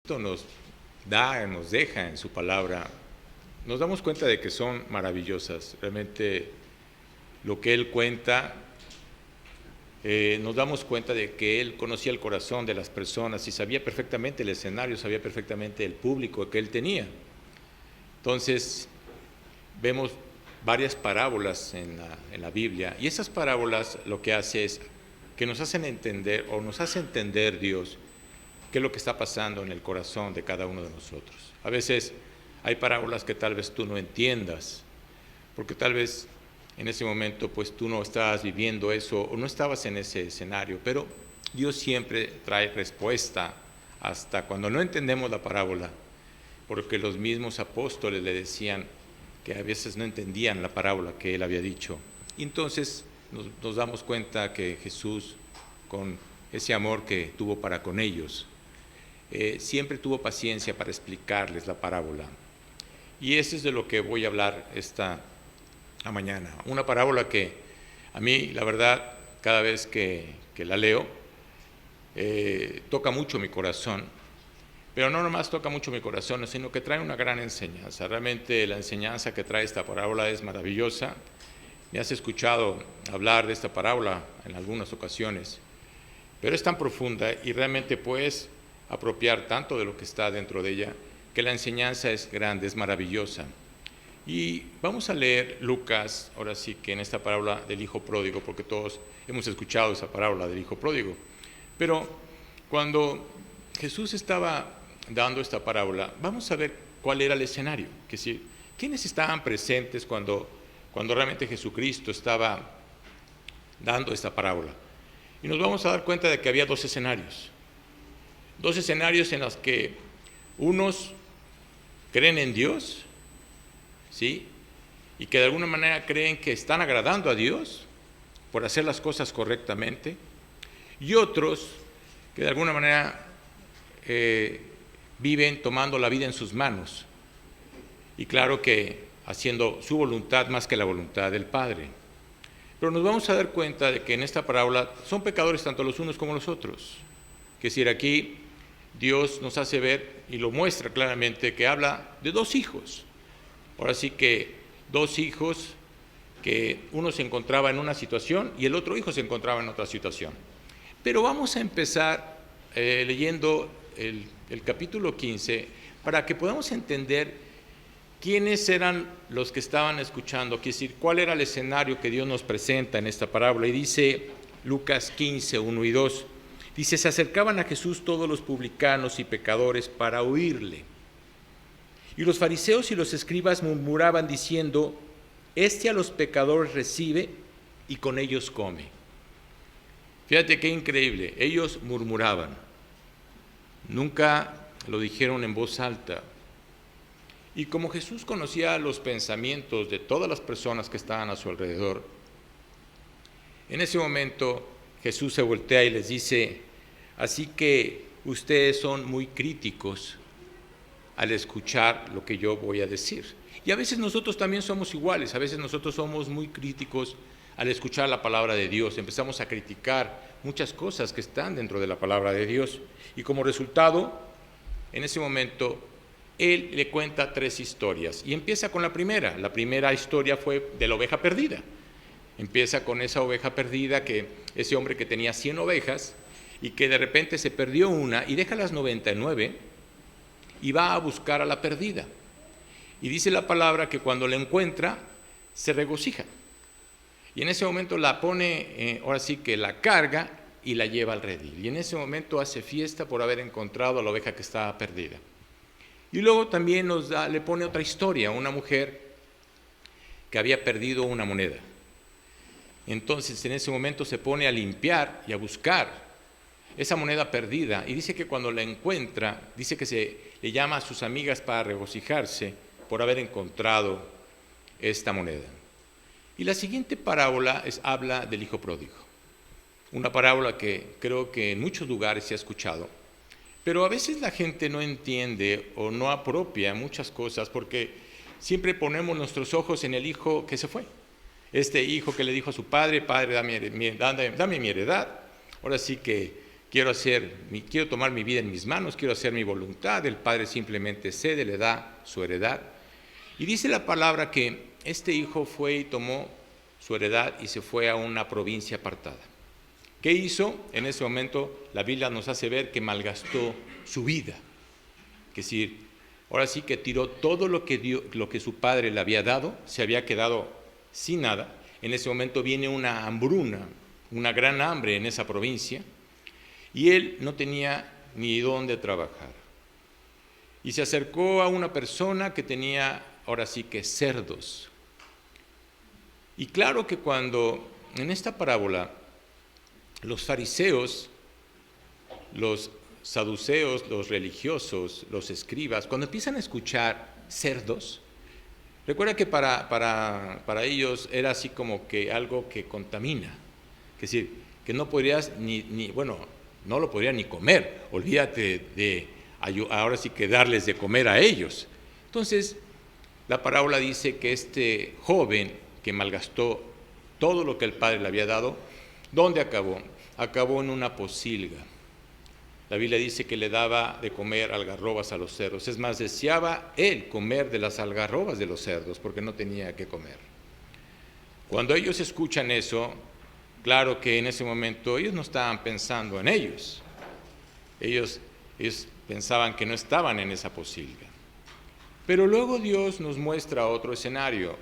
Cristo nos nos deja en su palabra, nos damos cuenta de que son maravillosas. Realmente lo que Él cuenta, nos damos cuenta de que Él conocía el corazón de las personas y sabía perfectamente el escenario, sabía perfectamente el público que Él tenía. Entonces, vemos varias parábolas en la Biblia, y esas parábolas lo que hace es que nos hacen entender, o nos hace entender Dios, qué es lo que está pasando en el corazón de cada uno de nosotros. A veces hay parábolas que tal vez tú no entiendas, porque tal vez en ese momento pues tú no estabas viviendo eso, o no estabas en ese escenario, pero Dios siempre trae respuesta hasta cuando no entendemos la parábola, porque los mismos apóstoles le decían que a veces no entendían la parábola que Él había dicho. Y entonces nos damos cuenta que Jesús, con ese amor que tuvo para con ellos, siempre tuvo paciencia para explicarles la parábola. Y eso es de lo que voy a hablar esta mañana. Una parábola que a mí, la verdad, cada vez que la leo, toca mucho mi corazón. Pero no nomás toca mucho mi corazón, sino que trae una gran enseñanza. Realmente la enseñanza que trae esta parábola es maravillosa. Me has escuchado hablar de esta parábola en algunas ocasiones, pero es tan profunda y realmente puedes apropiar tanto de lo que está dentro de ella, que la enseñanza es grande, es maravillosa. Y vamos a leer Lucas, ahora sí que en esta parábola del hijo pródigo, porque todos hemos escuchado esa parábola del hijo pródigo. Pero cuando Jesús estaba dando esta parábola, vamos a ver cuál era el escenario, que si, quiénes estaban presentes cuando realmente Jesucristo estaba dando esta parábola. Y nos vamos a dar cuenta de que había dos escenarios en los que unos creen en Dios, ¿sí? Y que de alguna manera creen que están agradando a Dios por hacer las cosas correctamente, y otros que de alguna manera viven tomando la vida en sus manos, y claro que haciendo su voluntad más que la voluntad del Padre. Pero nos vamos a dar cuenta de que en esta parábola son pecadores tanto los unos como los otros. Que es decir, aquí Dios nos hace ver y lo muestra claramente, que habla de dos hijos. Ahora sí que dos hijos, que uno se encontraba en una situación y el otro hijo se encontraba en otra situación. Pero vamos a empezar leyendo el capítulo 15 para que podamos entender quiénes eran los que estaban escuchando, es decir, cuál era el escenario que Dios nos presenta en esta parábola. Y dice Lucas 15, 1 y 2, dice: se acercaban a Jesús todos los publicanos y pecadores para oírle. Y los fariseos y los escribas murmuraban diciendo: este a los pecadores recibe y con ellos come. Fíjate qué increíble, ellos murmuraban, nunca lo dijeron en voz alta. Y como Jesús conocía los pensamientos de todas las personas que estaban a su alrededor, en ese momento Jesús se voltea y les dice: así que ustedes son muy críticos al escuchar lo que yo voy a decir. Y a veces nosotros también somos iguales, a veces nosotros somos muy críticos al escuchar la palabra de Dios. Empezamos a criticar muchas cosas que están dentro de la palabra de Dios. Y como resultado, en ese momento, Él le cuenta tres historias. Y empieza con la primera. La primera historia fue de la oveja perdida. Empieza con esa oveja perdida, que ese hombre que tenía 100 ovejas y que de repente se perdió una y deja las 99 y va a buscar a la perdida. Y dice la palabra que cuando la encuentra, se regocija. Y en ese momento la pone, ahora sí que la carga y la lleva al redil. Y en ese momento hace fiesta por haber encontrado a la oveja que estaba perdida. Y luego también le pone otra historia, una mujer que había perdido una moneda. Entonces en ese momento se pone a limpiar y a buscar esa moneda perdida, y dice que cuando la encuentra, dice que le llama a sus amigas para regocijarse por haber encontrado esta moneda. Y la siguiente parábola habla del hijo pródigo, una parábola que creo que en muchos lugares se ha escuchado, pero a veces la gente no entiende o no apropia muchas cosas, porque siempre ponemos nuestros ojos en el hijo que se fue, este hijo que le dijo a su padre: padre, dame mi heredad. Ahora sí que quiero tomar mi vida en mis manos, quiero hacer mi voluntad. El padre simplemente cede, le da su heredad. Y dice la palabra que este hijo fue y tomó su heredad y se fue a una provincia apartada. ¿Qué hizo? En ese momento la Biblia nos hace ver que malgastó su vida. Es decir, ahora sí que tiró todo lo que su padre le había dado, se había quedado sin nada. En ese momento viene una hambruna, una gran hambre en esa provincia, y él no tenía ni dónde trabajar. Y se acercó a una persona que tenía, ahora sí que cerdos. Y claro que cuando en esta parábola los fariseos, los saduceos, los religiosos, los escribas, cuando empiezan a escuchar cerdos, recuerda que para ellos era así como que algo que contamina, es decir, que no podrías no lo podrían ni comer, olvídate de ahora sí que darles de comer a ellos. Entonces, la parábola dice que este joven que malgastó todo lo que el padre le había dado, ¿dónde acabó? Acabó en una pocilga. La Biblia dice que le daba de comer algarrobas a los cerdos. Es más, deseaba él comer de las algarrobas de los cerdos porque no tenía que comer. Cuando ellos escuchan eso, claro que en ese momento ellos no estaban pensando en ellos. Ellos pensaban que no estaban en esa pocilga. Pero luego Dios nos muestra otro escenario.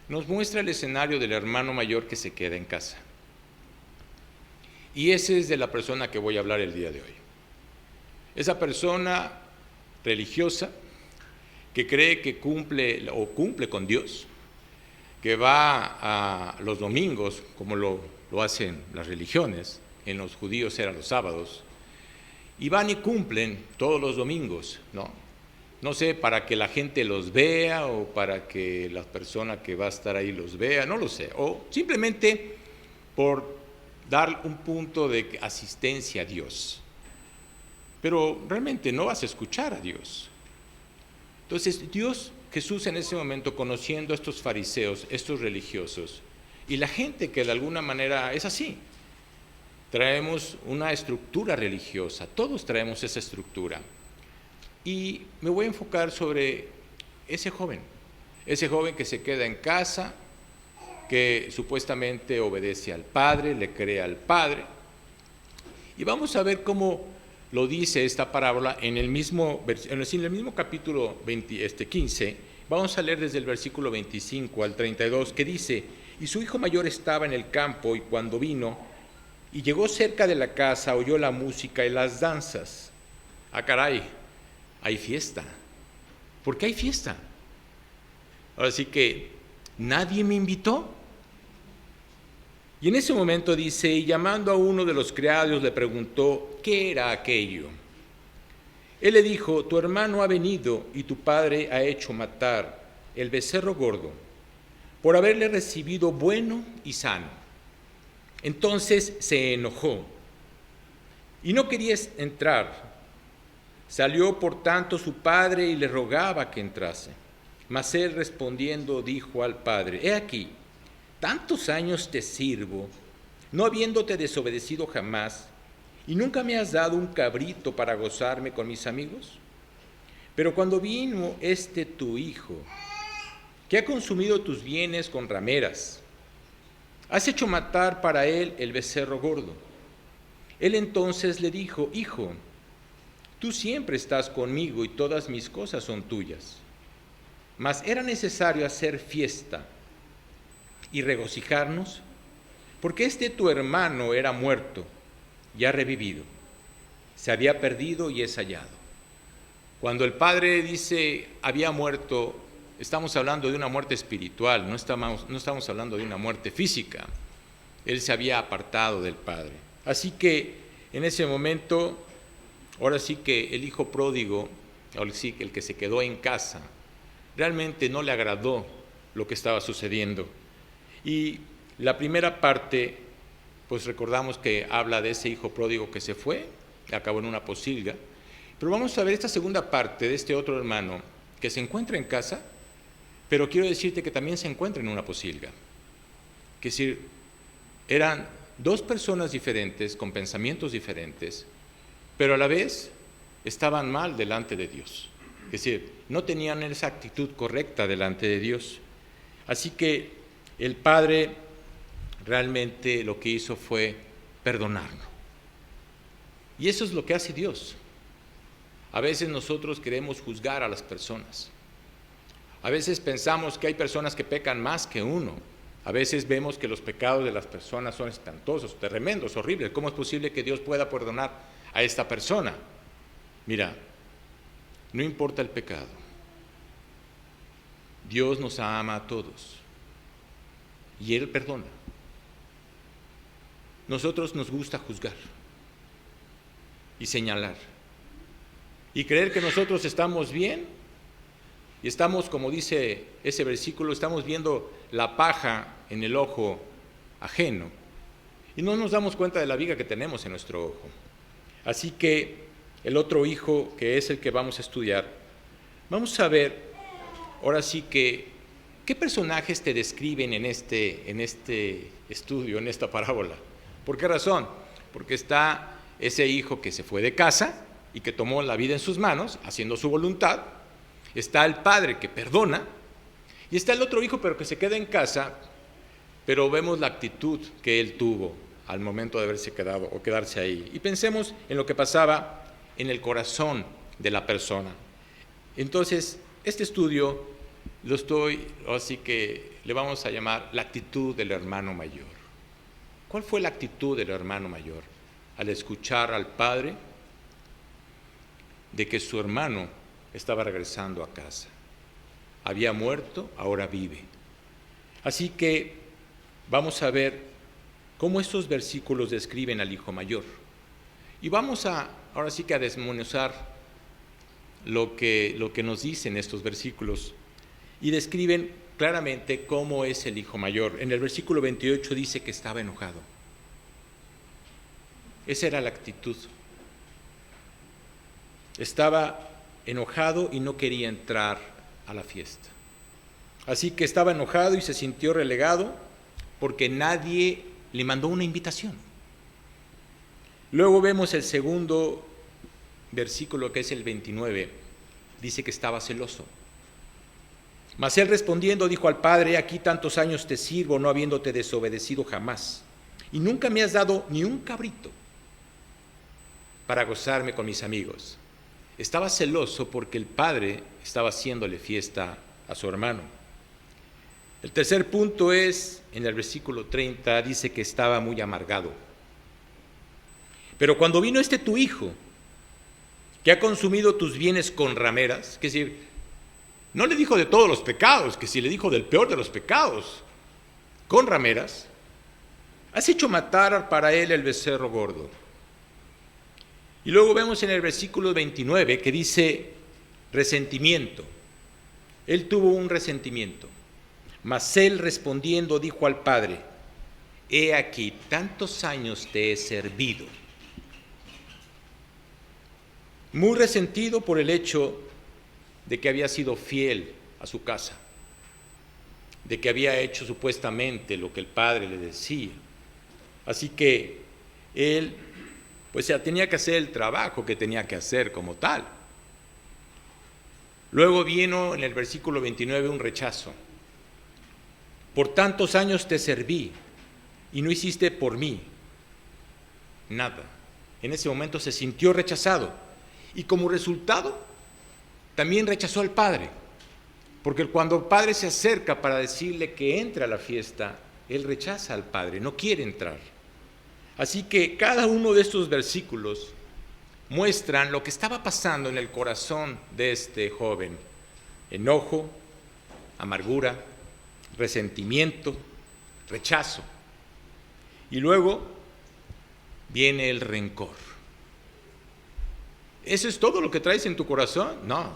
Nos muestra el escenario del hermano mayor que se queda en casa. Y ese es de la persona que voy a hablar el día de hoy. Esa persona religiosa que cree que cumple con Dios, que va a los domingos, como lo hacen las religiones, en los judíos eran los sábados, y van y cumplen todos los domingos, ¿no? No sé, para que la gente los vea o para que la persona que va a estar ahí los vea, no lo sé, o simplemente por dar un punto de asistencia a Dios. Pero realmente no vas a escuchar a Dios. Entonces Jesús en ese momento, conociendo a estos fariseos, estos religiosos, y la gente que de alguna manera es así, traemos una estructura religiosa, todos traemos esa estructura. Y me voy a enfocar sobre ese joven que se queda en casa, que supuestamente obedece al Padre, le cree al Padre. Y vamos a ver cómo lo dice esta parábola en el mismo capítulo 15. Vamos a leer desde el versículo 25 al 32, que dice: y su hijo mayor estaba en el campo, y cuando vino y llegó cerca de la casa, oyó la música y las danzas. Ah, caray, hay fiesta. ¿Por qué hay fiesta? Ahora sí que nadie me invitó. Y en ese momento dice, y llamando a uno de los criados le preguntó, ¿qué era aquello? Él le dijo, tu hermano ha venido y tu padre ha hecho matar el becerro gordo por haberle recibido bueno y sano. Entonces se enojó y no quería entrar. Salió por tanto su padre y le rogaba que entrase. Mas él respondiendo dijo al padre, he aquí, tantos años te sirvo, no habiéndote desobedecido jamás, y nunca me has dado un cabrito para gozarme con mis amigos. Pero cuando vino tu hijo, que ha consumido tus bienes con rameras, has hecho matar para él el becerro gordo. Él entonces le dijo, hijo, tú siempre estás conmigo y todas mis cosas son tuyas. Mas era necesario hacer fiesta y regocijarnos, porque tu hermano era muerto y ha revivido, se había perdido y es hallado. Cuando el padre dice había muerto, estamos hablando de una muerte espiritual, no estamos hablando de una muerte física. Él se había apartado del padre. Así que en ese momento, ahora sí que el hijo pródigo, el que se quedó en casa, realmente no le agradó lo que estaba sucediendo. Y la primera parte, pues recordamos que habla de ese hijo pródigo que se fue, acabó en una pocilga. Pero vamos a ver esta segunda parte de este otro hermano que se encuentra en casa, pero quiero decirte que también se encuentra en una pocilga. Que es decir, eran dos personas diferentes, con pensamientos diferentes, pero a la vez estaban mal delante de Dios. Es decir, no tenían esa actitud correcta delante de Dios. Así que el Padre realmente lo que hizo fue perdonarnos. Y eso es lo que hace Dios. A veces nosotros queremos juzgar a las personas. A veces pensamos que hay personas que pecan más que uno. A veces vemos que los pecados de las personas son espantosos, tremendos, horribles. ¿Cómo es posible que Dios pueda perdonar a esta persona? Mira, no importa el pecado. Dios nos ama a todos y Él perdona. Nosotros nos gusta juzgar y señalar y creer que nosotros estamos bien y estamos, como dice ese versículo, estamos viendo la paja en el ojo ajeno y no nos damos cuenta de la viga que tenemos en nuestro ojo. Así que el otro hijo, que es el que vamos a estudiar, vamos a ver ahora sí que qué personajes te describen en este estudio, en esta parábola. ¿Por qué razón? Porque está ese hijo que se fue de casa y que tomó la vida en sus manos, haciendo su voluntad. Está el padre que perdona, y está el otro hijo, pero que se queda en casa, pero vemos la actitud que él tuvo al momento de haberse quedado o quedarse ahí. Y pensemos en lo que pasaba en el corazón de la persona. Entonces, este estudio así que le vamos a llamar la actitud del hermano mayor. ¿Cuál fue la actitud del hermano mayor al escuchar al padre de que su hermano estaba regresando a casa? Había muerto, ahora vive. Así que vamos a ver cómo estos versículos describen al hijo mayor. Y vamos ahora sí que a desmenuzar lo que nos dicen estos versículos. Y describen claramente cómo es el hijo mayor. En el versículo 28 dice que estaba enojado. Esa era la actitud. Estaba enojado y no quería entrar a la fiesta. Así que estaba enojado y se sintió relegado porque nadie le mandó una invitación. Luego vemos el segundo versículo, que es el 29. Dice que estaba celoso. Mas él respondiendo dijo al padre: aquí tantos años te sirvo, no habiéndote desobedecido jamás, y nunca me has dado ni un cabrito para gozarme con mis amigos. Estaba celoso porque el padre estaba haciéndole fiesta a su hermano. El tercer punto es, en el versículo 30, dice que estaba muy amargado. Pero cuando vino tu hijo, que ha consumido tus bienes con rameras, es decir, no le dijo de todos los pecados, que si le dijo del peor de los pecados, con rameras, has hecho matar para él el becerro gordo. Y luego vemos en el versículo 29 que dice resentimiento. Él tuvo un resentimiento. Mas él respondiendo dijo al padre: he aquí, tantos años te he servido. Muy resentido por el hecho de que había sido fiel a su casa, de que había hecho supuestamente lo que el padre le decía. Así que él pues ya tenía que hacer el trabajo que tenía que hacer como tal. Luego vino en el versículo 29 un rechazo. Por tantos años te serví y no hiciste por mí nada. En ese momento se sintió rechazado y como resultado también rechazó al padre, porque cuando el padre se acerca para decirle que entre a la fiesta, él rechaza al padre, no quiere entrar. Así que cada uno de estos versículos muestran lo que estaba pasando en el corazón de este joven: enojo, amargura, resentimiento, rechazo. Y luego viene el rencor. ¿Eso es todo lo que traes en tu corazón? No,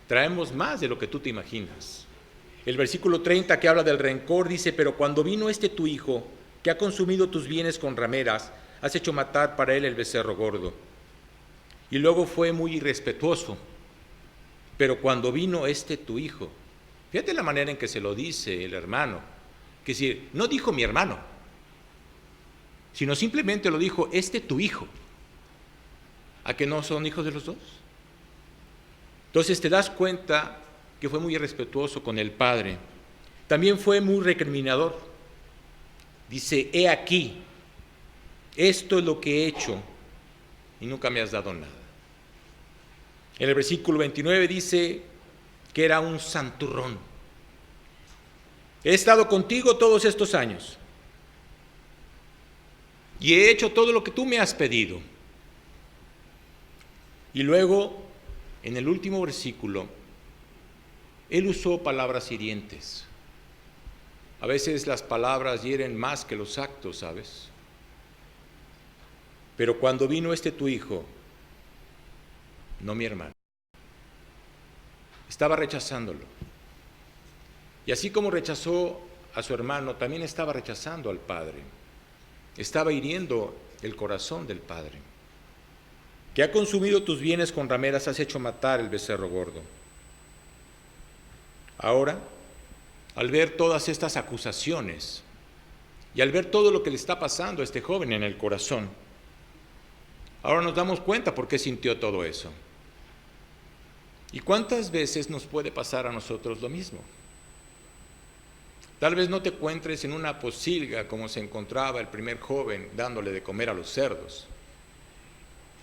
traemos más de lo que tú te imaginas. El versículo 30 que habla del rencor dice: pero cuando vino tu hijo, que ha consumido tus bienes con rameras, has hecho matar para él el becerro gordo. Y luego fue muy irrespetuoso. Pero cuando vino tu hijo, fíjate la manera en que se lo dice el hermano, que es decir, no dijo mi hermano, sino simplemente lo dijo, tu hijo. ¿A que no son hijos de los dos? Entonces te das cuenta que fue muy irrespetuoso con el padre. También fue muy recriminador. Dice, he aquí, esto es lo que he hecho y nunca me has dado nada. En el versículo 29 dice que era un santurrón. He estado contigo todos estos años y he hecho todo lo que tú me has pedido. Y luego, en el último versículo, él usó palabras hirientes. A veces las palabras hieren más que los actos, ¿sabes? Pero cuando vino tu hijo, no mi hermano, estaba rechazándolo. Y así como rechazó a su hermano, también estaba rechazando al padre. Estaba hiriendo el corazón del padre. Que ha consumido tus bienes con rameras, has hecho matar el becerro gordo. Ahora, al ver todas estas acusaciones y al ver todo lo que le está pasando a este joven en el corazón, ahora nos damos cuenta por qué sintió todo eso. ¿Y cuántas veces nos puede pasar a nosotros lo mismo? Tal vez no te encuentres en una posilga como se encontraba el primer joven dándole de comer a los cerdos.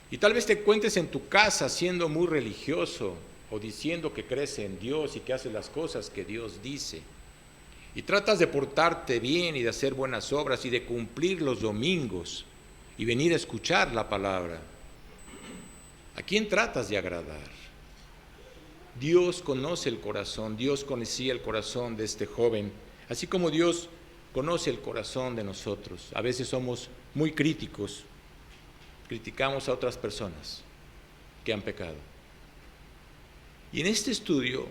Y tal vez te encuentres en tu casa siendo muy religioso o diciendo que crees en Dios y que haces las cosas que Dios dice. Y tratas de portarte bien y de hacer buenas obras y de cumplir los domingos y venir a escuchar la palabra. ¿A quién tratas de agradar? Dios conoce el corazón, Dios conocía el corazón de este joven, así como Dios conoce el corazón de nosotros. A veces somos muy críticos, criticamos a otras personas que han pecado. Y en este estudio,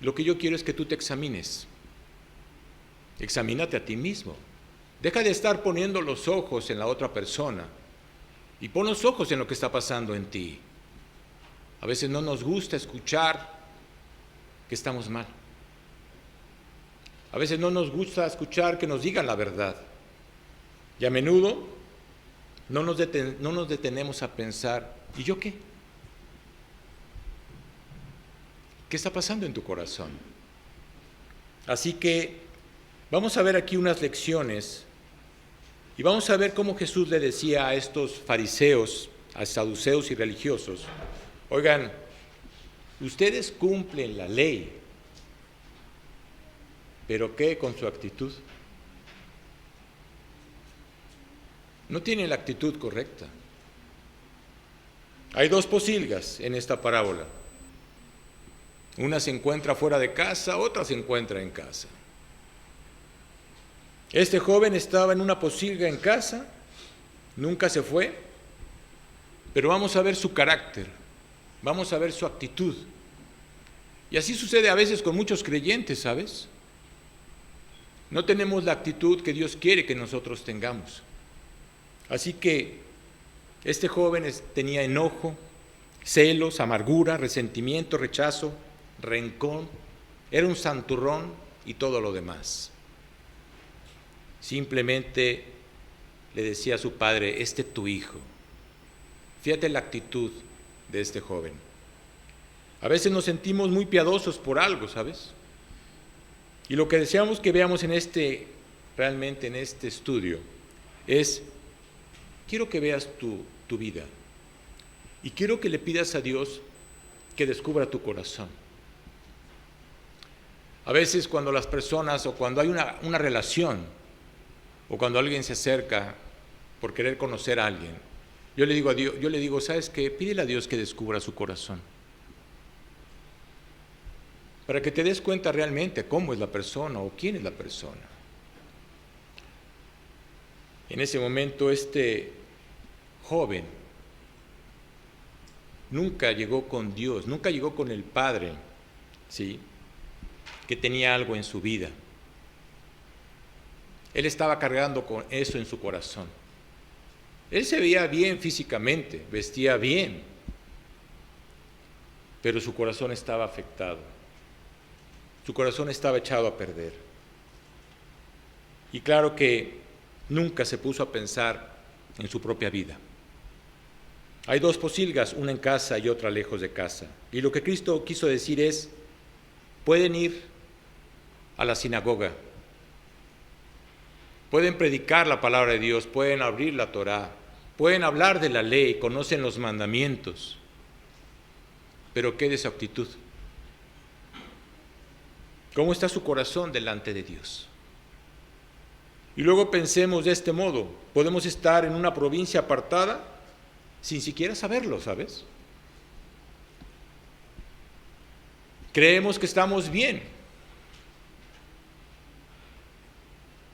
lo que yo quiero es que tú te examines. Examínate a ti mismo. Deja de estar poniendo los ojos en la otra persona y pon los ojos en lo que está pasando en ti. A veces no nos gusta escuchar que estamos mal. A veces no nos gusta escuchar que nos digan la verdad. Y a menudo no nos detenemos a pensar, ¿y yo qué? ¿Qué está pasando en tu corazón? Así que vamos a ver aquí unas lecciones y vamos a ver cómo Jesús le decía a estos fariseos, a saduceos y religiosos, oigan, ustedes cumplen la ley, pero ¿qué con su actitud? No tienen la actitud correcta. Hay dos posilgas en esta parábola. Una se encuentra fuera de casa, otra se encuentra en casa. Este joven estaba en una posilga en casa, nunca se fue, pero vamos a ver su carácter, vamos a ver su actitud. Y así sucede a veces con muchos creyentes, ¿sabes? No tenemos la actitud que Dios quiere que nosotros tengamos. Así que este joven tenía enojo, celos, amargura, resentimiento, rechazo, rencor, era un santurrón y todo lo demás. Simplemente le decía a su padre, este es tu hijo. Fíjate la actitud de este joven. A veces nos sentimos muy piadosos por algo, ¿sabes? Y lo que deseamos que veamos realmente en este estudio es, quiero que veas tu vida y quiero que le pidas a Dios que descubra tu corazón. A veces cuando las personas o cuando hay una relación o cuando alguien se acerca por querer conocer a alguien, yo le digo, ¿sabes qué? Pídele a Dios que descubra su corazón. Para que te des cuenta realmente cómo es la persona o quién es la persona. En ese momento este joven nunca llegó con Dios, nunca llegó con el Padre, ¿sí? Que tenía algo en su vida. Él estaba cargando con eso en su corazón. Él se veía bien físicamente, vestía bien, pero su corazón estaba afectado. Su corazón estaba echado a perder. Y claro que nunca se puso a pensar en su propia vida. Hay dos posilgas, una en casa y otra lejos de casa. Y lo que Cristo quiso decir es, pueden ir a la sinagoga, pueden predicar la palabra de Dios, pueden abrir la Torá, pueden hablar de la ley, conocen los mandamientos, pero ¿qué de su actitud? ¿Cómo está su corazón delante de Dios? Y luego pensemos de este modo, podemos estar en una provincia apartada sin siquiera saberlo, ¿sabes? Creemos que estamos bien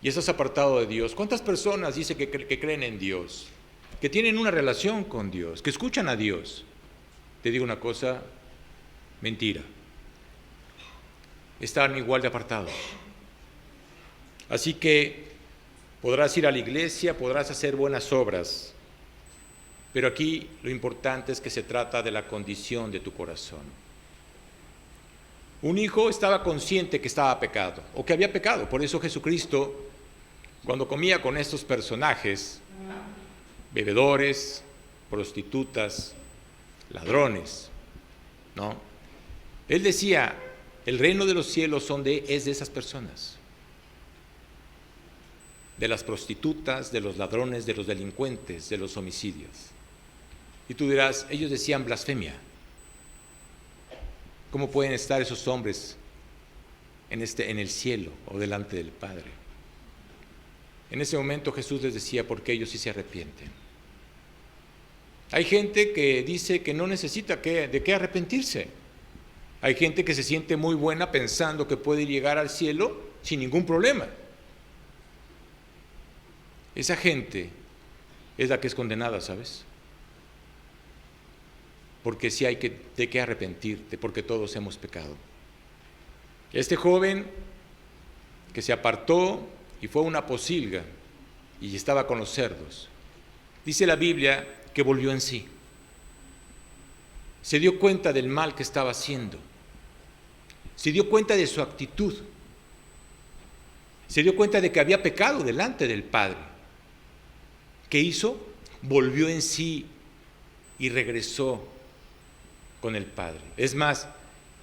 y estás apartado de Dios. ¿Cuántas personas dice que creen en Dios, que tienen una relación con Dios, que escuchan a Dios? Te digo una cosa, mentira. Están igual de apartados. Así que podrás ir a la iglesia, podrás hacer buenas obras, pero aquí lo importante es que se trata de la condición de tu corazón. Un hijo estaba consciente que estaba pecado, o que había pecado. Por eso Jesucristo, cuando comía con estos personajes, bebedores, prostitutas, ladrones, ¿no? Él decía, el reino de los cielos es de esas personas, de las prostitutas, de los ladrones, de los delincuentes, de los homicidios. Y tú dirás, ellos decían blasfemia. ¿Cómo pueden estar esos hombres en el cielo o delante del Padre? En ese momento Jesús les decía, porque ellos sí se arrepienten. Hay gente que dice que no necesita de qué arrepentirse. Hay gente que se siente muy buena pensando que puede llegar al cielo sin ningún problema. Esa gente es la que es condenada, ¿sabes? Porque sí hay de qué arrepentirte, porque todos hemos pecado. Este joven que se apartó y fue a una posilga y estaba con los cerdos, dice la Biblia que volvió en sí. Se dio cuenta del mal que estaba haciendo. Se dio cuenta de su actitud. Se dio cuenta de que había pecado delante del Padre. ¿Qué hizo? Volvió en sí y regresó con el Padre. Es más,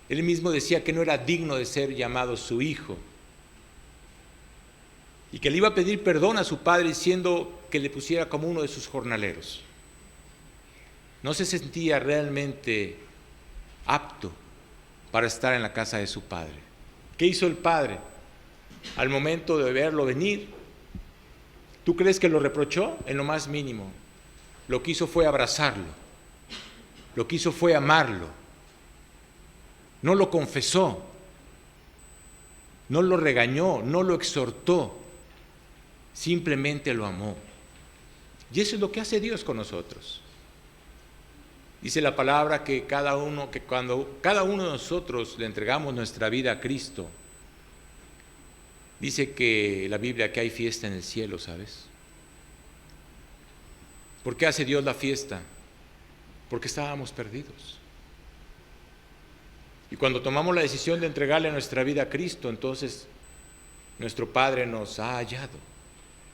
él mismo decía que no era digno de ser llamado su hijo y que le iba a pedir perdón a su padre diciendo que le pusiera como uno de sus jornaleros. No se sentía realmente apto para estar en la casa de su padre. ¿Qué hizo el padre al momento de verlo venir? ¿Tú crees que lo reprochó? En lo más mínimo. Lo que hizo fue abrazarlo. Lo que hizo fue amarlo. No lo confesó. No lo regañó, no lo exhortó. Simplemente lo amó. Y eso es lo que hace Dios con nosotros. Dice la palabra que cuando cada uno de nosotros le entregamos nuestra vida a Cristo, dice que la Biblia que hay fiesta en el cielo, ¿sabes? ¿Por qué hace Dios la fiesta? Porque estábamos perdidos. Y cuando tomamos la decisión de entregarle nuestra vida a Cristo, entonces nuestro Padre nos ha hallado.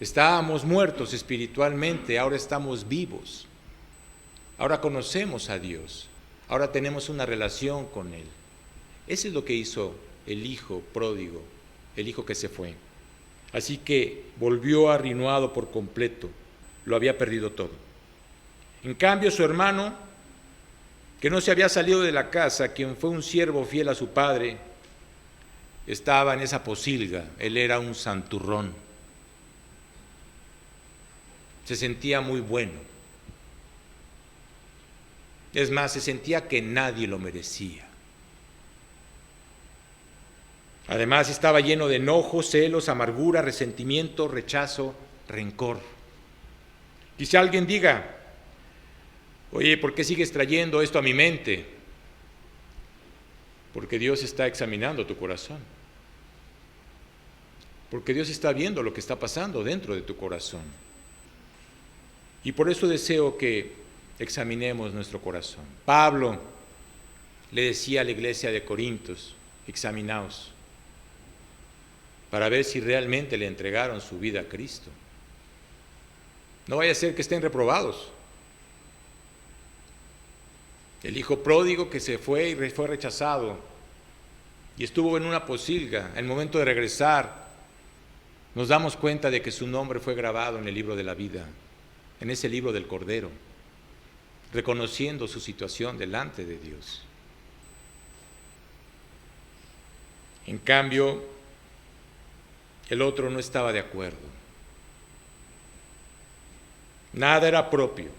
Estábamos muertos espiritualmente, ahora estamos vivos. Ahora conocemos a Dios, ahora tenemos una relación con Él. Eso es lo que hizo el hijo pródigo, el hijo que se fue. Así que volvió arruinado por completo, lo había perdido todo. En cambio, su hermano, que no se había salido de la casa, quien fue un siervo fiel a su padre, estaba en esa posilga. Él era un santurrón. Se sentía muy bueno. Es más, se sentía que nadie lo merecía. Además, estaba lleno de enojos, celos, amargura, resentimiento, rechazo, rencor. Quizá alguien diga, oye, ¿por qué sigues trayendo esto a mi mente? Porque Dios está examinando tu corazón. Porque Dios está viendo lo que está pasando dentro de tu corazón. Y por eso deseo que examinemos nuestro corazón. Pablo le decía a la iglesia de Corintios, examinaos, para ver si realmente le entregaron su vida a Cristo. No vaya a ser que estén reprobados. El hijo pródigo que se fue y fue rechazado y estuvo en una posilga, al momento de regresar, nos damos cuenta de que su nombre fue grabado en el libro de la vida, en ese libro del Cordero, reconociendo su situación delante de Dios. En cambio, el otro no estaba de acuerdo. Nada era propio.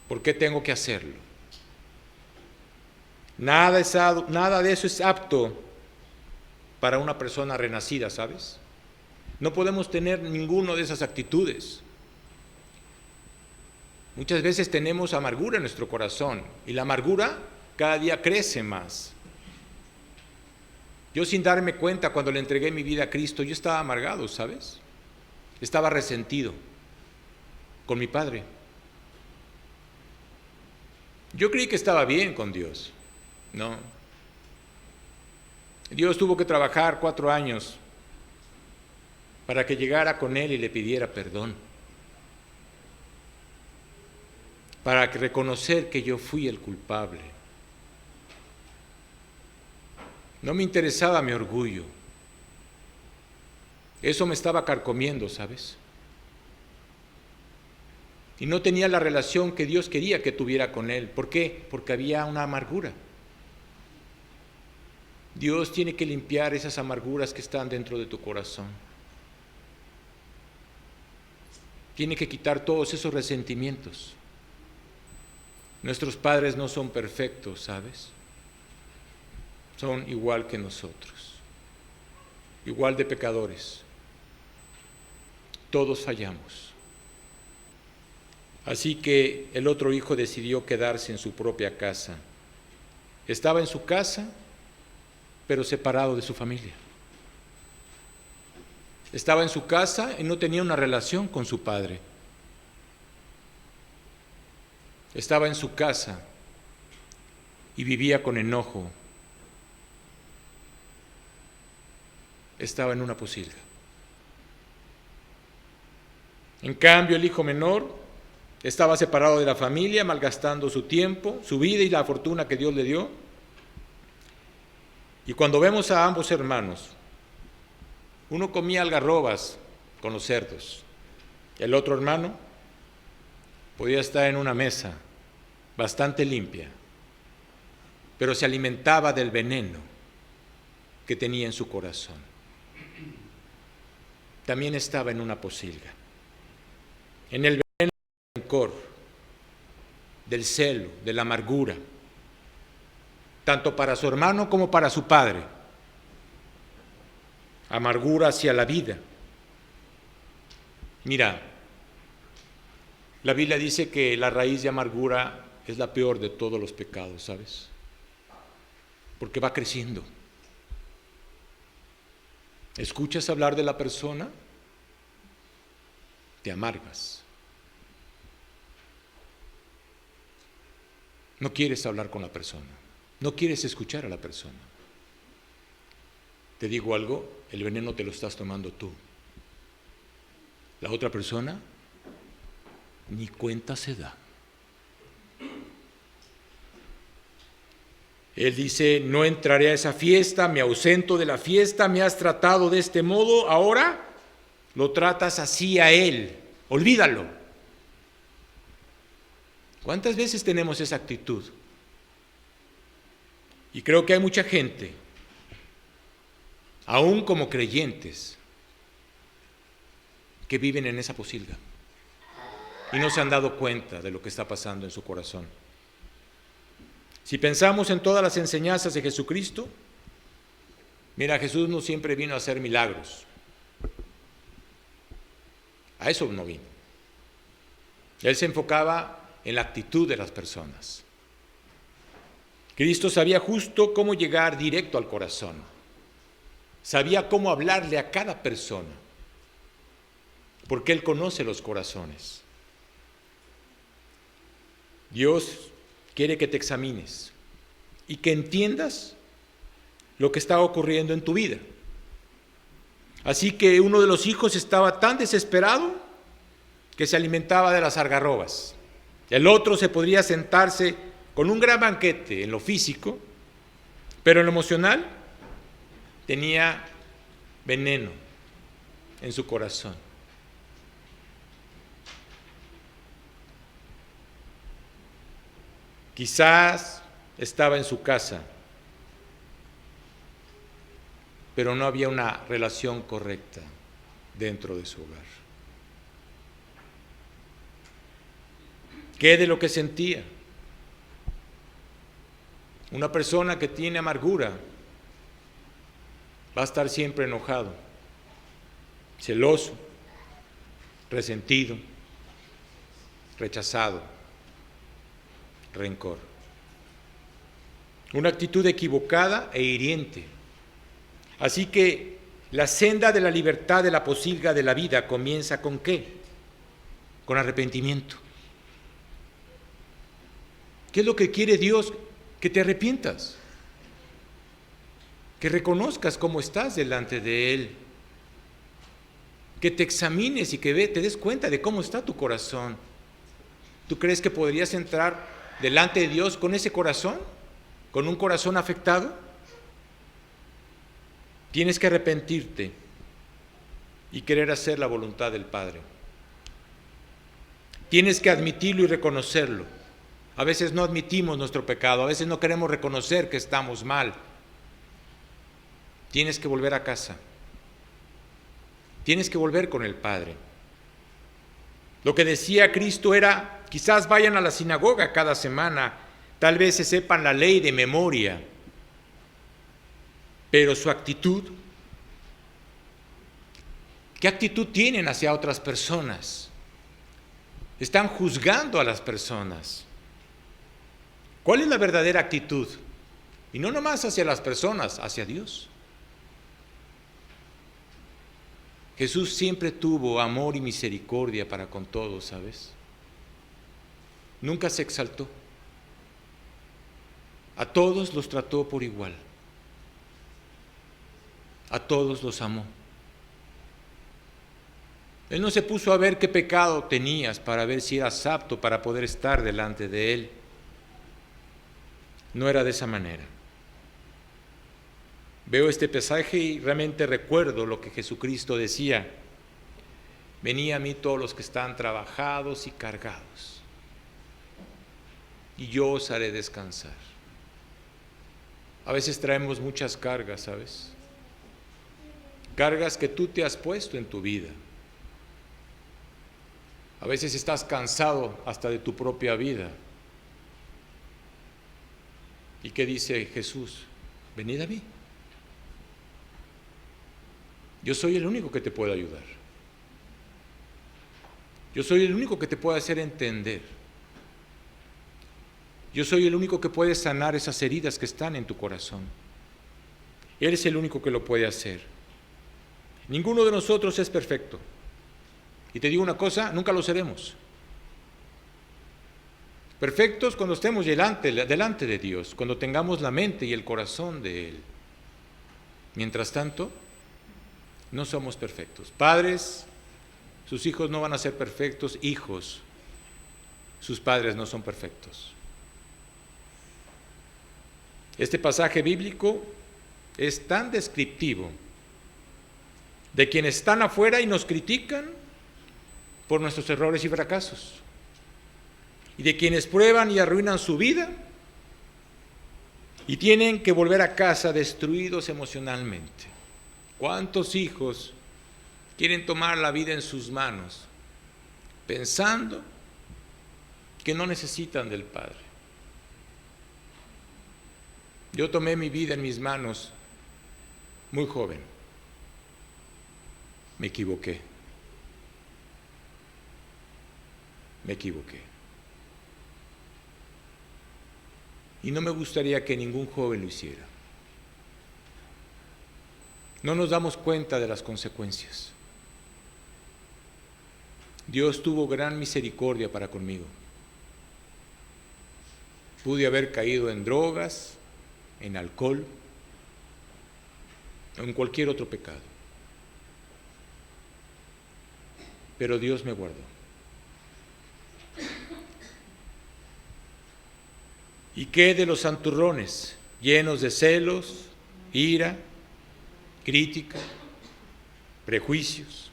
¿Por qué tengo que hacerlo? Nada de eso es apto para una persona renacida, ¿sabes? No podemos tener ninguna de esas actitudes. Muchas veces tenemos amargura en nuestro corazón y la amargura cada día crece más. Yo, sin darme cuenta, cuando le entregué mi vida a Cristo, yo estaba amargado, ¿sabes? Estaba resentido con mi padre. Yo creí que estaba bien con Dios. No. Dios tuvo que trabajar 4 años para que llegara con Él y le pidiera perdón. Para reconocer que yo fui el culpable. No me interesaba mi orgullo. Eso me estaba carcomiendo, ¿sabes? Y no tenía la relación que Dios quería que tuviera con Él. ¿Por qué? Porque había una amargura. Dios tiene que limpiar esas amarguras que están dentro de tu corazón. Tiene que quitar todos esos resentimientos. Nuestros padres no son perfectos, ¿sabes? Son igual que nosotros, igual de pecadores. Todos fallamos. Así que el otro hijo decidió quedarse en su propia casa. Estaba en su casa, pero separado de su familia. Estaba en su casa y no tenía una relación con su padre. Estaba en su casa y vivía con enojo. Estaba en una posilga. En cambio, el hijo menor estaba separado de la familia, malgastando su tiempo, su vida y la fortuna que Dios le dio. Y cuando vemos a ambos hermanos, uno comía algarrobas con los cerdos, el otro hermano podía estar en una mesa bastante limpia, pero se alimentaba del veneno que tenía en su corazón. También estaba en una posilga, en el veneno del rencor, del celo, de la amargura, tanto para su hermano como para su padre. Amargura hacia la vida. Mira, la Biblia dice que la raíz de amargura es la peor de todos los pecados, ¿sabes? Porque va creciendo. ¿Escuchas hablar de la persona? Te amargas. No quieres hablar con la persona. No quieres escuchar a la persona. Te digo algo, el veneno te lo estás tomando tú. La otra persona ni cuenta se da. Él dice, no entraré a esa fiesta, me ausento de la fiesta, me has tratado de este modo, ahora lo tratas así a él, olvídalo. ¿Cuántas veces tenemos esa actitud? Y creo que hay mucha gente, aún como creyentes, que viven en esa posilga y no se han dado cuenta de lo que está pasando en su corazón. Si pensamos en todas las enseñanzas de Jesucristo, mira, Jesús no siempre vino a hacer milagros. A eso no vino. Él se enfocaba en la actitud de las personas. Cristo sabía justo cómo llegar directo al corazón. Sabía cómo hablarle a cada persona, porque Él conoce los corazones. Dios quiere que te examines y que entiendas lo que está ocurriendo en tu vida. Así que uno de los hijos estaba tan desesperado que se alimentaba de las algarrobas. El otro se podría sentarse con un gran banquete en lo físico, pero en lo emocional tenía veneno en su corazón. Quizás estaba en su casa, pero no había una relación correcta dentro de su hogar. ¿Qué de lo que sentía? Una persona que tiene amargura va a estar siempre enojado, celoso, resentido, rechazado, rencor. Una actitud equivocada e hiriente. Así que la senda de la libertad de la posilga de la vida comienza ¿con qué? Con arrepentimiento. ¿Qué es lo que quiere Dios? Que te arrepientas, que reconozcas cómo estás delante de Él, que te examines y que te des cuenta de cómo está tu corazón. ¿Tú crees que podrías entrar delante de Dios con ese corazón? ¿Con un corazón afectado? Tienes que arrepentirte y querer hacer la voluntad del Padre. Tienes que admitirlo y reconocerlo. A veces no admitimos nuestro pecado, a veces no queremos reconocer que estamos mal. Tienes que volver a casa. Tienes que volver con el Padre. Lo que decía Cristo era, quizás vayan a la sinagoga cada semana, tal vez se sepan la ley de memoria, pero su actitud, ¿qué actitud tienen hacia otras personas? Están juzgando a las personas. ¿Cuál es la verdadera actitud? Y no nomás hacia las personas, hacia Dios. Jesús siempre tuvo amor y misericordia para con todos, ¿sabes? Nunca se exaltó. A todos los trató por igual. A todos los amó. Él no se puso a ver qué pecado tenías para ver si eras apto para poder estar delante de Él. No era de esa manera. Veo este pasaje y realmente recuerdo lo que Jesucristo decía: venid a mí todos los que están trabajados y cargados, y yo os haré descansar. A veces traemos muchas cargas, ¿sabes? Cargas que tú te has puesto en tu vida. A veces estás cansado hasta de tu propia vida. ¿Y qué dice Jesús? Venid a mí. Yo soy el único que te puede ayudar. Yo soy el único que te puede hacer entender. Yo soy el único que puede sanar esas heridas que están en tu corazón. Él es el único que lo puede hacer. Ninguno de nosotros es perfecto. Y te digo una cosa, nunca lo seremos. Perfectos cuando estemos delante de Dios, cuando tengamos la mente y el corazón de Él. Mientras tanto, no somos perfectos. Padres, sus hijos no van a ser perfectos. Hijos, sus padres no son perfectos. Este pasaje bíblico es tan descriptivo de quienes están afuera y nos critican por nuestros errores y fracasos, y de quienes prueban y arruinan su vida y tienen que volver a casa destruidos emocionalmente. ¿Cuántos hijos quieren tomar la vida en sus manos pensando que no necesitan del Padre? Yo tomé mi vida en mis manos muy joven. Me equivoqué. Y no me gustaría que ningún joven lo hiciera. No nos damos cuenta de las consecuencias. Dios tuvo gran misericordia para conmigo. Pude haber caído en drogas, en alcohol, o en cualquier otro pecado. pero Dios me guardó. ¿Y qué de los santurrones, llenos de celos, ira, crítica, prejuicios?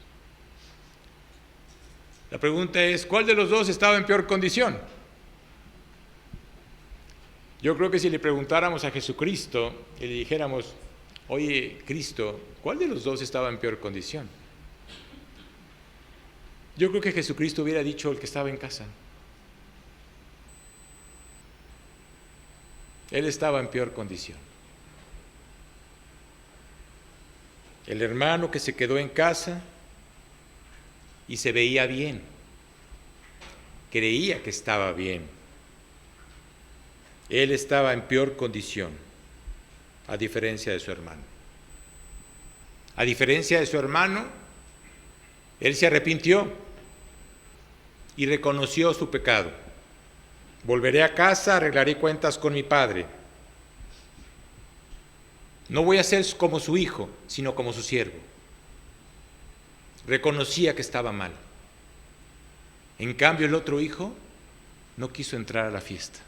La pregunta es, ¿cuál de los dos estaba en peor condición? Yo creo que si le preguntáramos a Jesucristo y le dijéramos, oye, Cristo, ¿cuál de los dos estaba en peor condición? Yo creo que Jesucristo hubiera dicho el que estaba en casa. Él estaba en peor condición. El hermano que se quedó en casa y se veía bien, creía que estaba bien. Él estaba en peor condición, a diferencia de su hermano. A diferencia de su hermano, él se arrepintió y reconoció su pecado. Volveré a casa, arreglaré cuentas con mi padre. No voy a ser como su hijo, sino como su siervo. Reconocía que estaba mal. En cambio, el otro hijo no quiso entrar a la fiesta.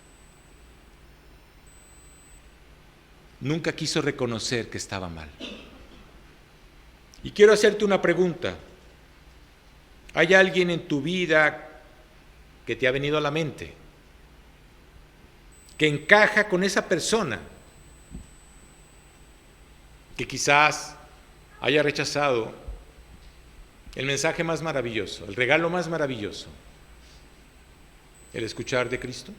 Nunca quiso reconocer que estaba mal. Y quiero hacerte una pregunta. ¿Hay alguien en tu vida que te ha venido a la mente, que encaja con esa persona, que quizás haya rechazado el mensaje más maravilloso, el regalo más maravilloso, el escuchar de Cristo?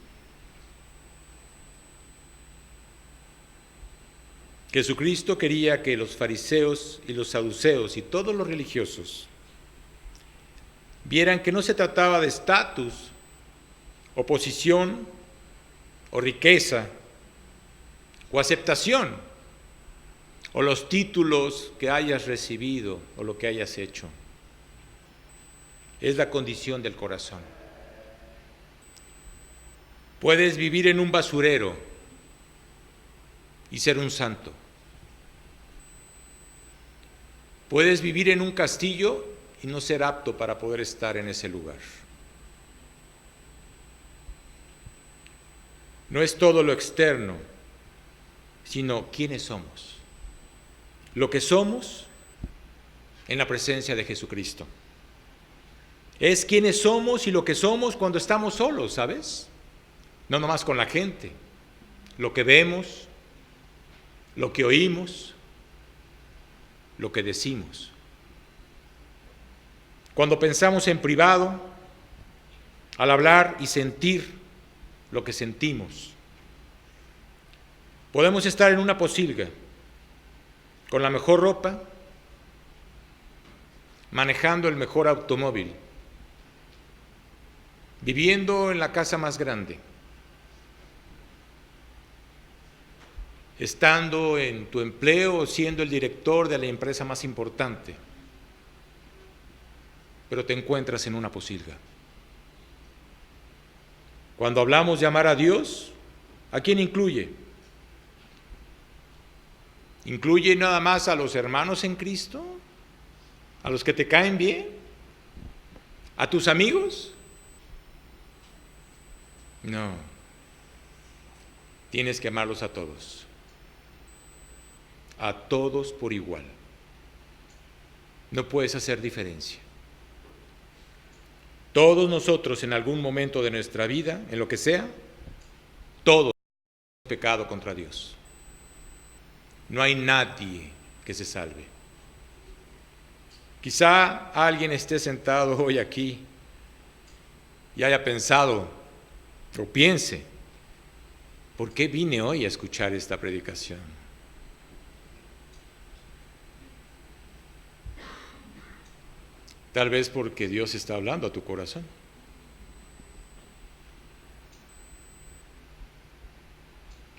Jesucristo quería que los fariseos y los saduceos y todos los religiosos vieran que no se trataba de estatus, o posición, o riqueza, o aceptación, o los títulos que hayas recibido, o lo que hayas hecho. Es la condición del corazón. Puedes vivir en un basurero y ser un santo. Puedes vivir en un castillo y no ser apto para poder estar en ese lugar. No es todo lo externo, sino quiénes somos. Lo que somos en la presencia de Jesucristo. Es quiénes somos y lo que somos cuando estamos solos, ¿sabes? No nomás con la gente. Lo que vemos, lo que oímos, lo que decimos. Cuando pensamos en privado, al hablar y sentir lo que sentimos. Podemos estar en una posilga, con la mejor ropa, manejando el mejor automóvil, viviendo en la casa más grande, estando en tu empleo o siendo el director de la empresa más importante, pero te encuentras en una posilga. Cuando hablamos de amar a Dios, ¿a quién incluye? ¿Incluye nada más a los hermanos en Cristo? ¿A los que te caen bien? ¿A tus amigos? No. Tienes que amarlos a todos. A todos por igual. No puedes hacer diferencia. Todos nosotros en algún momento de nuestra vida, en lo que sea, todos hemos pecado contra Dios. No hay nadie que se salve. Quizá alguien esté sentado hoy aquí y haya pensado o piense, ¿por qué vine hoy a escuchar esta predicación? Tal vez porque Dios está hablando a tu corazón.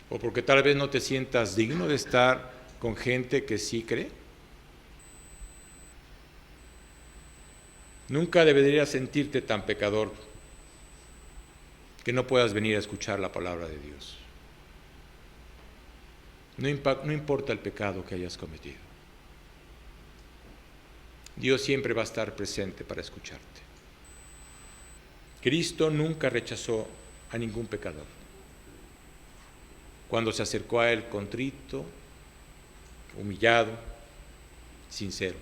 O porque tal vez no te sientas digno de estar con gente que sí cree. Nunca deberías sentirte tan pecador que no puedas venir a escuchar la palabra de Dios. No importa el pecado que hayas cometido. Dios siempre va a estar presente para escucharte. Cristo nunca rechazó a ningún pecador. Cuando se acercó a Él contrito, humillado, sincero.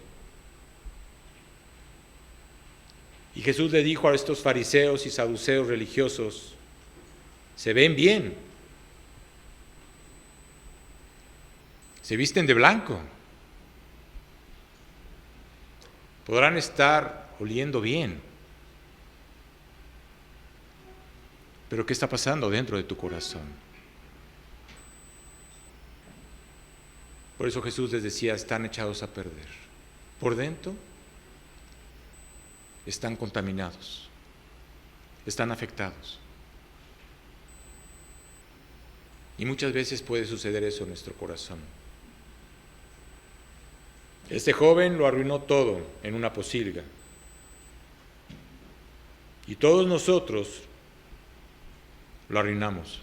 Y Jesús le dijo a estos fariseos y saduceos religiosos: se ven bien, se visten de blanco, podrán estar oliendo bien, pero ¿qué está pasando dentro de tu corazón? Por eso Jesús les decía: están echados a perder. Por dentro están contaminados, están afectados. Y muchas veces puede suceder eso en nuestro corazón. Este joven lo arruinó todo en una pocilga. Y todos nosotros lo arruinamos.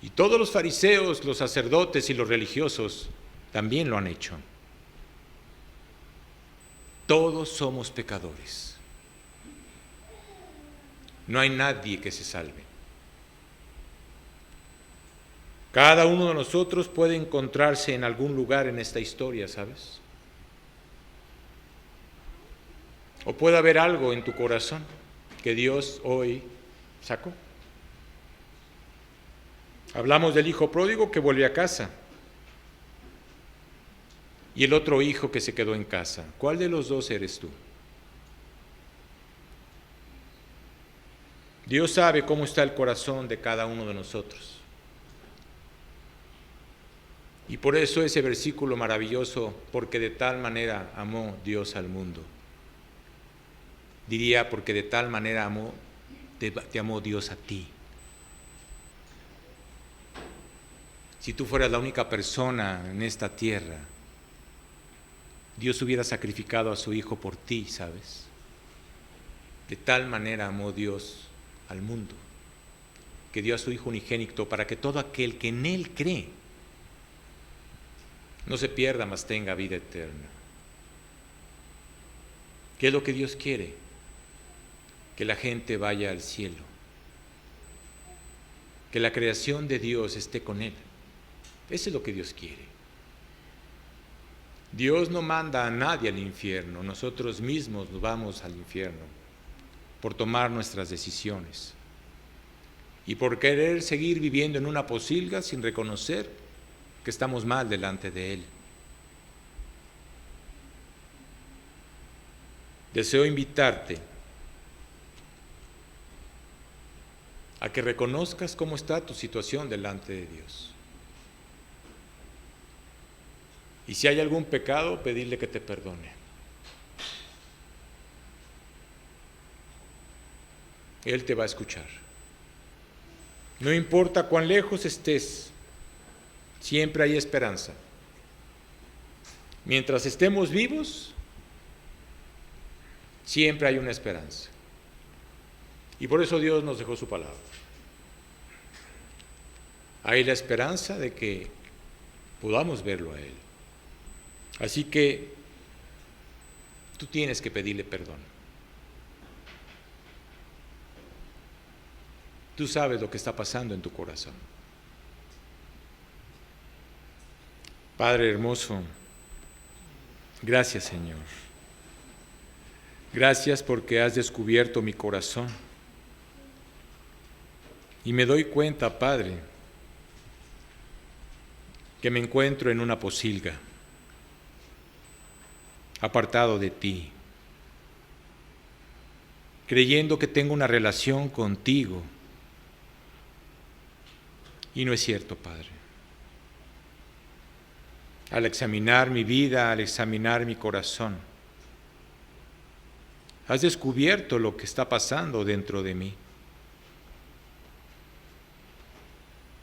Y todos los fariseos, los sacerdotes y los religiosos también lo han hecho. Todos somos pecadores. No hay nadie que se salve. Cada uno de nosotros puede encontrarse en algún lugar en esta historia, ¿sabes? O puede haber algo en tu corazón que Dios hoy sacó. Hablamos del hijo pródigo que vuelve a casa y el otro hijo que se quedó en casa. ¿Cuál de los dos eres tú? Dios sabe cómo está el corazón de cada uno de nosotros. Y por eso ese versículo maravilloso, porque de tal manera amó Dios al mundo. Diría, porque de tal manera te amó Dios a ti. Si tú fueras la única persona en esta tierra, Dios hubiera sacrificado a su Hijo por ti, ¿sabes? De tal manera amó Dios al mundo, que dio a su Hijo unigénito para que todo aquel que en Él cree no se pierda, mas tenga vida eterna. ¿Qué es lo que Dios quiere? Que la gente vaya al cielo, que la creación de Dios esté con Él. Eso es lo que Dios quiere. Dios no manda a nadie al infierno, nosotros mismos nos vamos al infierno por tomar nuestras decisiones y por querer seguir viviendo en una pocilga sin reconocer que estamos mal delante de Él. Deseo invitarte a que reconozcas cómo está tu situación delante de Dios. Y si hay algún pecado, pedirle que te perdone. Él te va a escuchar. No importa cuán lejos estés, siempre hay esperanza. Mientras estemos vivos, siempre hay una esperanza. Y por eso Dios nos dejó su palabra. Hay la esperanza de que podamos verlo a Él. Así que tú tienes que pedirle perdón. Tú sabes lo que está pasando en tu corazón. Padre hermoso, gracias Señor. Gracias porque has descubierto mi corazón. Y me doy cuenta, Padre, que me encuentro en una pocilga, apartado de ti, creyendo que tengo una relación contigo. Y no es cierto, Padre. Al examinar mi vida, al examinar mi corazón, has descubierto lo que está pasando dentro de mí.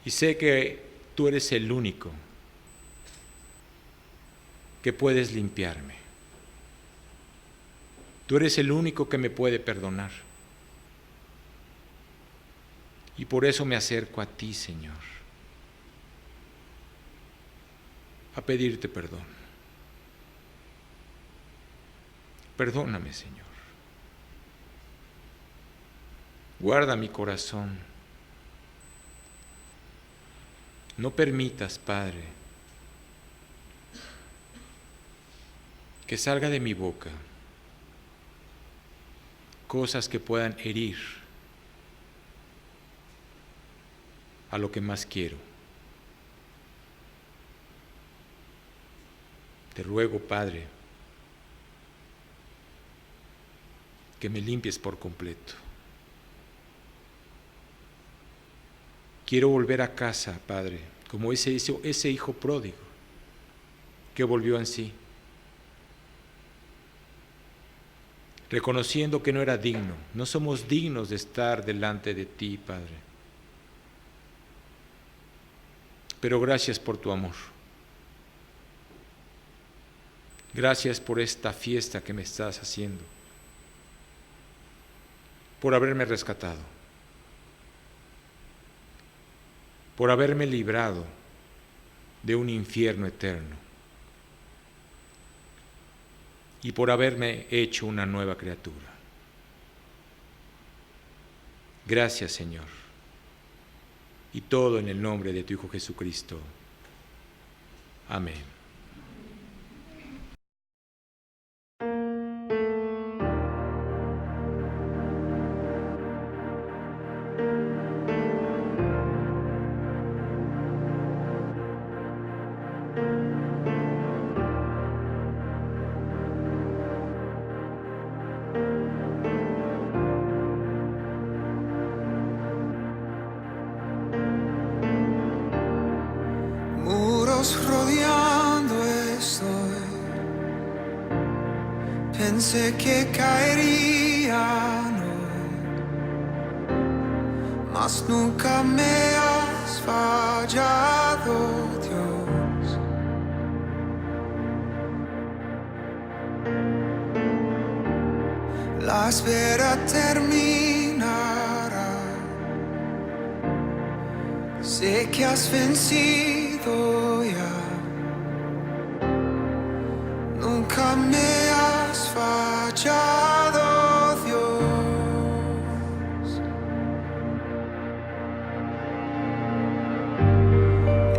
Y sé que tú eres el único que puedes limpiarme. Tú eres el único que me puede perdonar. Y por eso me acerco a ti, Señor, a pedirte perdón. Perdóname, Señor. Guarda mi corazón. No permitas, Padre, que salga de mi boca cosas que puedan herir a lo que más quiero. Te ruego, Padre, que me limpies por completo. Quiero volver a casa, Padre, como ese hijo pródigo que volvió en sí, reconociendo que no era digno. No somos dignos de estar delante de ti, Padre. Pero gracias por tu amor. Gracias por esta fiesta que me estás haciendo, por haberme rescatado, por haberme librado de un infierno eterno y por haberme hecho una nueva criatura. Gracias, Señor, y todo en el nombre de tu Hijo Jesucristo. Amén. Rodeando estoy, pensé que caerían hoy, mas nunca me has fallado, Dios. La espera terminará, sé que has vencido ya. Nunca me has fallado, Dios.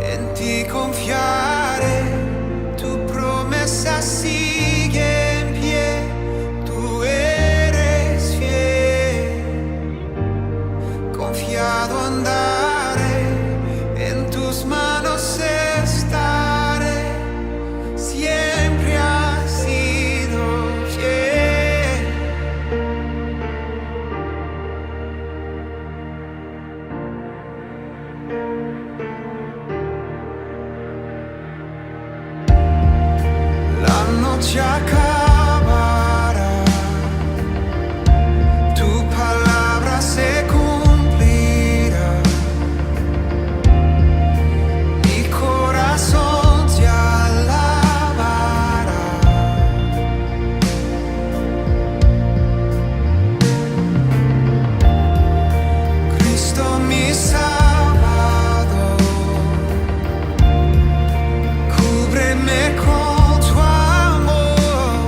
En ti confiaré, tu promesa sigue en pie, tú eres fiel. Confiado andaré, en tus manos estaré, siempre has sido fiel. La noche acabará, tu palabra se cumplirá. Mi corazón te alabará. Cristo mi Salvador, cúbreme con tu amor.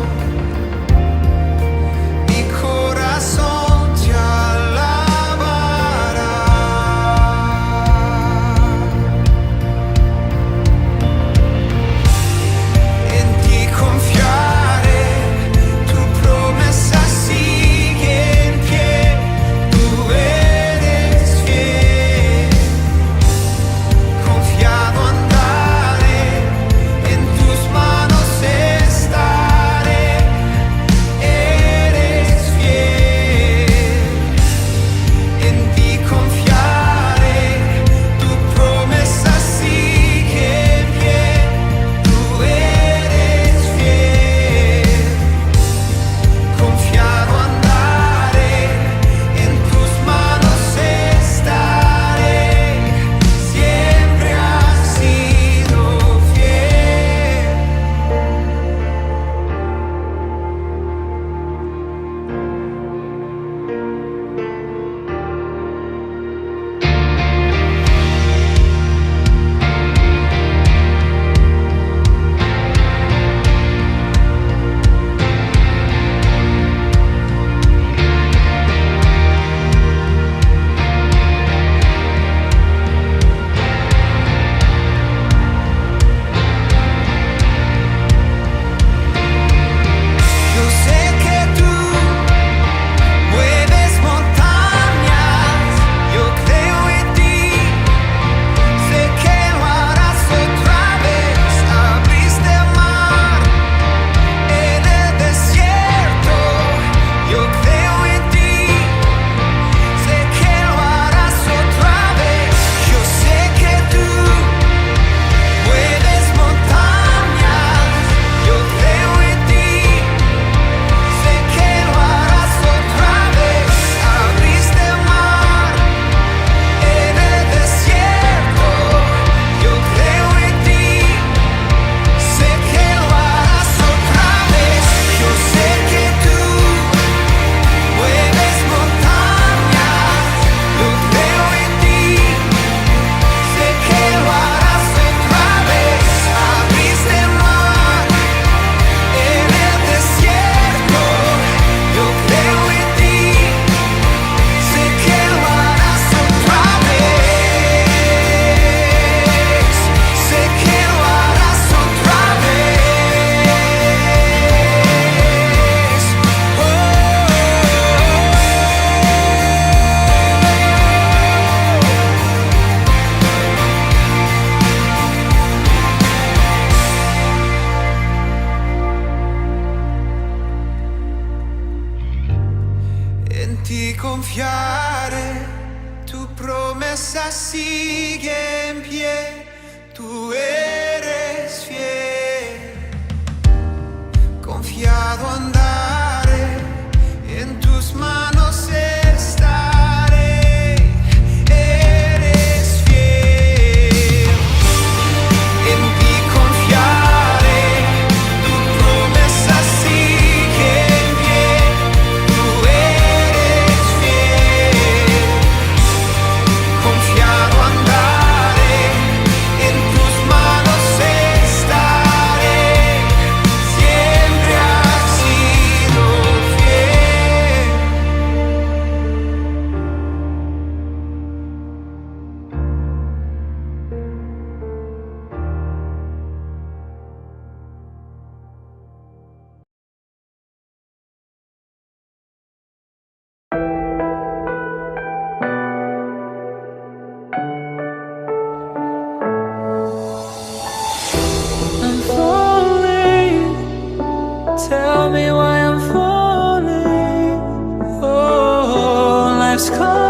promesa sigue en pie, tú eres fiel. Confiado andaré, en tus manos estaré. Eres fiel, en ti confiaré, tu promesa sigue en pie, tú eres fiel. Confiado andaré, en tus manos estaré, siempre has sido fiel. I'm falling. Tell me why I'm falling. Oh, life's calling.